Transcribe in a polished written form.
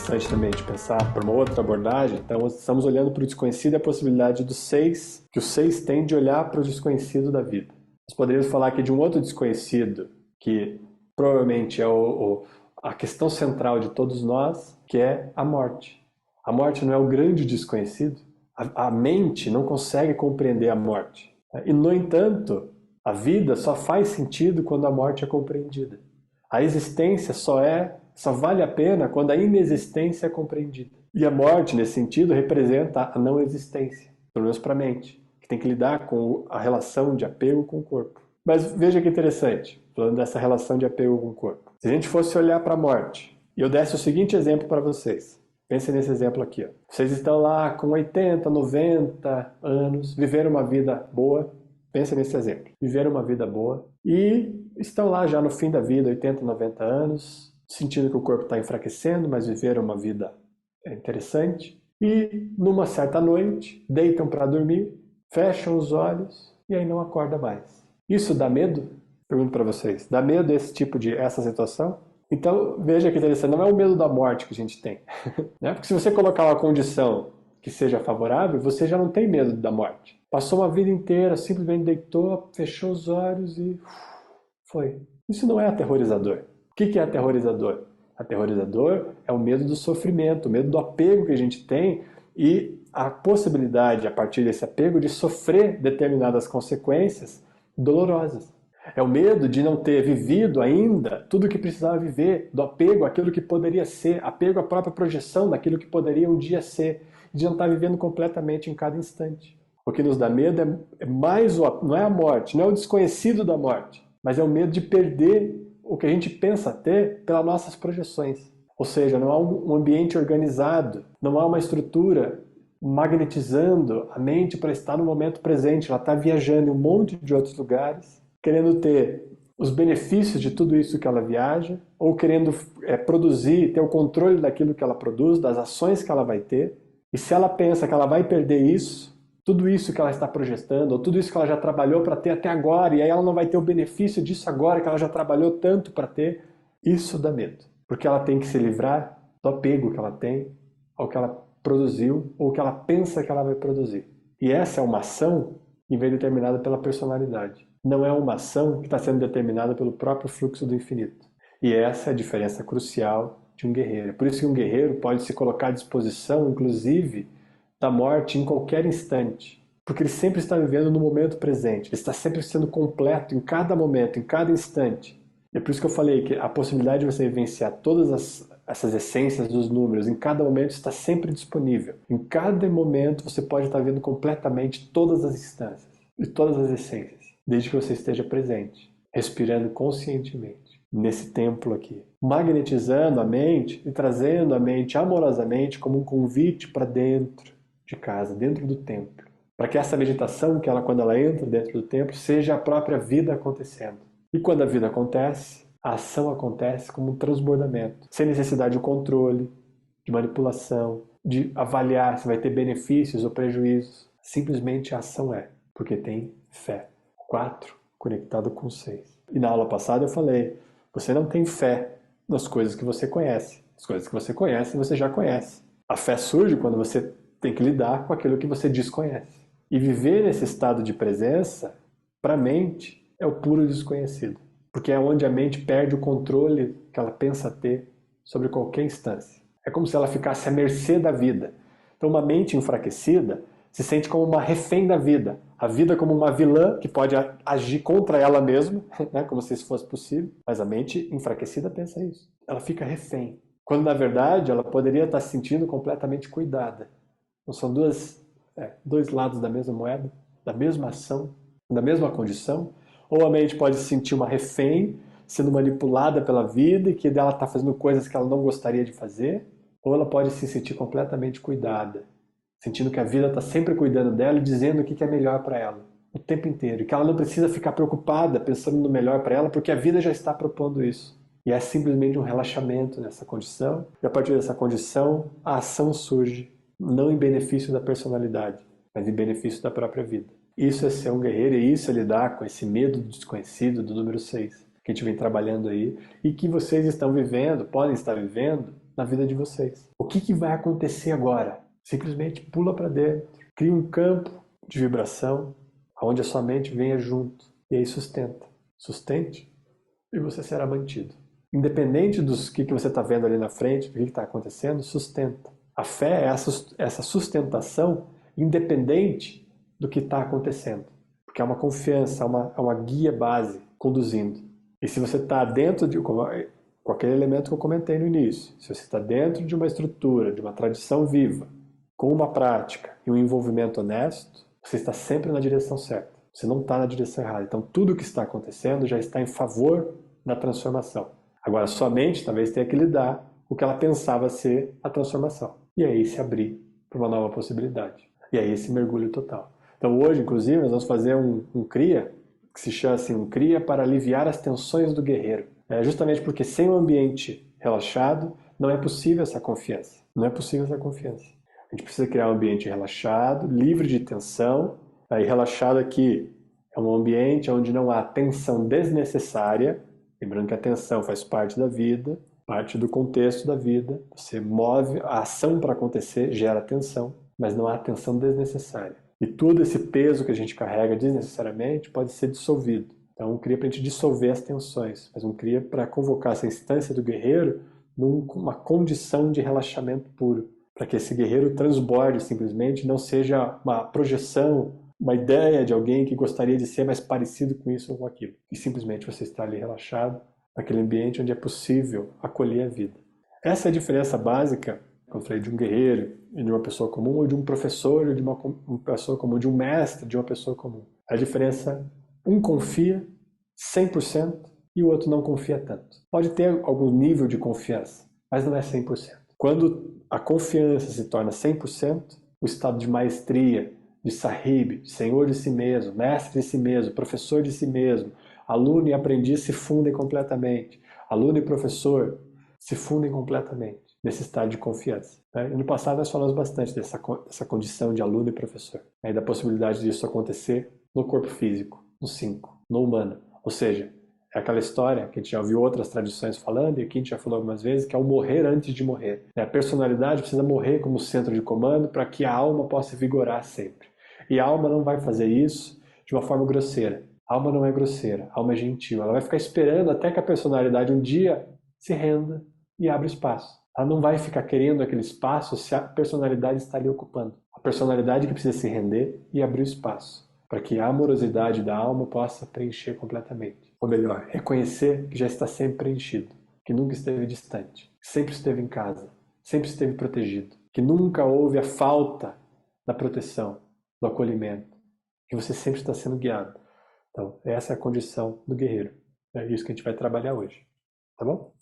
interessante também de pensar por uma outra abordagem. Então, estamos olhando para o desconhecido e a possibilidade do 6, que o 6 tem de olhar para o desconhecido da vida. Nós poderíamos falar aqui de um outro desconhecido, que provavelmente é a questão central de todos nós, que é a morte. A morte não é o grande desconhecido? A mente não consegue compreender a morte. E, no entanto, a vida só faz sentido quando a morte é compreendida. A existência só vale a pena quando a inexistência é compreendida. E a morte, nesse sentido, representa a não existência, pelo menos para a mente, que tem que lidar com a relação de apego com o corpo. Mas veja que interessante, falando dessa relação de apego com o corpo. Se a gente fosse olhar para a morte, e eu desse o seguinte exemplo para vocês. Pensem nesse exemplo aqui. Ó. Vocês estão lá com 80, 90 anos, viveram uma vida boa. Pensem nesse exemplo. Viveram uma vida boa e estão lá já no fim da vida, 80, 90 anos, sentindo que o corpo está enfraquecendo, mas viveram uma vida interessante. E numa certa noite, deitam para dormir, fecham os olhos e aí não acorda mais. Isso dá medo? Pergunto para vocês. Dá medo essa situação? Então, veja que interessante, não é o medo da morte que a gente tem. Né? Porque se você colocar uma condição que seja favorável, você já não tem medo da morte. Passou uma vida inteira, simplesmente deitou, fechou os olhos e foi. Isso não é aterrorizador. O que é aterrorizador? Aterrorizador é o medo do sofrimento, o medo do apego que a gente tem e a possibilidade, a partir desse apego, de sofrer determinadas consequências dolorosas. É o medo de não ter vivido ainda tudo o que precisava viver, do apego àquilo que poderia ser, apego à própria projeção daquilo que poderia um dia ser, de não estar vivendo completamente em cada instante. O que nos dá medo não é a morte, não é o desconhecido da morte, mas é o medo de perder o que a gente pensa ter pelas nossas projeções. Ou seja, não há um ambiente organizado, não há uma estrutura magnetizando a mente para estar no momento presente. Ela está viajando em um monte de outros lugares, querendo ter os benefícios de tudo isso que ela viaja, ou querendo produzir, ter o controle daquilo que ela produz, das ações que ela vai ter. E se ela pensa que ela vai perder isso, tudo isso que ela está projetando, ou tudo isso que ela já trabalhou para ter até agora, e aí ela não vai ter o benefício disso agora que ela já trabalhou tanto para ter, isso dá medo. Porque ela tem que se livrar do apego que ela tem ao que ela produziu, ou que ela pensa que ela vai produzir. E essa é uma ação que vem determinada pela personalidade. Não é uma ação que está sendo determinada pelo próprio fluxo do infinito. E essa é a diferença crucial de um guerreiro. Por isso que um guerreiro pode se colocar à disposição, inclusive, da morte em qualquer instante. Porque ele sempre está vivendo no momento presente. Ele está sempre sendo completo em cada momento, em cada instante. E é por isso que eu falei que a possibilidade de você vivenciar todas essas essências dos números em cada momento está sempre disponível. Em cada momento você pode estar vendo completamente todas as instâncias e todas as essências. Desde que você esteja presente, respirando conscientemente, nesse templo aqui, magnetizando a mente e trazendo a mente amorosamente como um convite para dentro de casa, dentro do templo. Para que essa meditação, quando ela entra dentro do templo, seja a própria vida acontecendo. E quando a vida acontece, a ação acontece como um transbordamento, sem necessidade de controle, de manipulação, de avaliar se vai ter benefícios ou prejuízos. Simplesmente a ação porque tem fé. 4 conectado com 6. E na aula passada eu falei, você não tem fé nas coisas que você conhece. As coisas que você conhece, você já conhece. A fé surge quando você tem que lidar com aquilo que você desconhece. E viver nesse estado de presença, para a mente, é o puro desconhecido. Porque é onde a mente perde o controle que ela pensa ter sobre qualquer instância. É como se ela ficasse à mercê da vida. Então uma mente enfraquecida se sente como uma refém da vida. A vida como uma vilã que pode agir contra ela mesma, né? Como se isso fosse possível. Mas a mente enfraquecida pensa isso. Ela fica refém. Quando na verdade ela poderia estar se sentindo completamente cuidada. Não são dois lados da mesma moeda, da mesma ação, da mesma condição? Ou a mente pode se sentir uma refém, sendo manipulada pela vida e que ela está fazendo coisas que ela não gostaria de fazer? Ou ela pode se sentir completamente cuidada, sentindo que a vida está sempre cuidando dela e dizendo o que é melhor para ela, o tempo inteiro. E que ela não precisa ficar preocupada pensando no melhor para ela, porque a vida já está propondo isso. E é simplesmente um relaxamento nessa condição. E a partir dessa condição, a ação surge, não em benefício da personalidade, mas em benefício da própria vida. Isso é ser um guerreiro e isso é lidar com esse medo do desconhecido do número 6, que a gente vem trabalhando aí, e que vocês estão vivendo, podem estar vivendo, na vida de vocês. O que vai acontecer agora? Simplesmente pula para dentro, cria um campo de vibração, onde a sua mente venha junto, e aí sustenta. Sustente e você será mantido. Independente dos que você está vendo ali na frente, do que está acontecendo, sustenta. A fé é essa sustentação independente do que está acontecendo. Porque é uma confiança, é uma guia base conduzindo. E se você está dentro com aquele elemento que eu comentei no início, se você está dentro de uma estrutura, de uma tradição viva, com uma prática e um envolvimento honesto, você está sempre na direção certa. Você não está na direção errada. Então tudo o que está acontecendo já está em favor da transformação. Agora, sua mente talvez tenha que lidar com o que ela pensava ser a transformação. E aí se abrir para uma nova possibilidade. E aí esse mergulho total. Então hoje, inclusive, nós vamos fazer um CRIA, que se chama assim, um CRIA para aliviar as tensões do guerreiro. Justamente porque sem um ambiente relaxado, não é possível essa confiança. Não é possível essa confiança. A gente precisa criar um ambiente relaxado, livre de tensão. Aí relaxado aqui é um ambiente onde não há tensão desnecessária. Lembrando que a tensão faz parte da vida, parte do contexto da vida. Você move a ação para acontecer, gera tensão, mas não há tensão desnecessária. E todo esse peso que a gente carrega desnecessariamente pode ser dissolvido. Então, um cria para a gente dissolver as tensões, mas um cria para convocar essa instância do guerreiro numa condição de relaxamento puro, para que esse guerreiro transborde simplesmente, não seja uma projeção, uma ideia de alguém que gostaria de ser mais parecido com isso ou com aquilo. E simplesmente você está ali relaxado, naquele ambiente onde é possível acolher a vida. Essa é a diferença básica, como eu falei, de um guerreiro e de uma pessoa comum, ou de um professor, ou de uma pessoa comum, de um mestre, de uma pessoa comum. A diferença, um confia 100% e o outro não confia tanto. Pode ter algum nível de confiança, mas não é 100%. Quando a confiança se torna 100%, o estado de maestria, de sahib, de senhor de si mesmo, mestre de si mesmo, professor de si mesmo, aluno e aprendiz se fundem completamente. Aluno e professor se fundem completamente nesse estado de confiança. E no passado nós falamos bastante dessa condição de aluno e professor, da possibilidade disso acontecer no corpo físico, no 5, no humano. Ou seja, é aquela história que a gente já ouviu outras tradições falando, e aqui a gente já falou algumas vezes, que é o morrer antes de morrer. A personalidade precisa morrer como centro de comando para que a alma possa vigorar sempre. E a alma não vai fazer isso de uma forma grosseira. A alma não é grosseira, a alma é gentil. Ela vai ficar esperando até que a personalidade um dia se renda e abra espaço. Ela não vai ficar querendo aquele espaço se a personalidade está ali ocupando. A personalidade que precisa se render e abrir o espaço, para que a amorosidade da alma possa preencher completamente. Ou melhor, reconhecer que já está sempre preenchido, que nunca esteve distante, que sempre esteve em casa, sempre esteve protegido, que nunca houve a falta da proteção, do acolhimento, que você sempre está sendo guiado. Então, essa é a condição do guerreiro. É isso que a gente vai trabalhar hoje. Tá bom?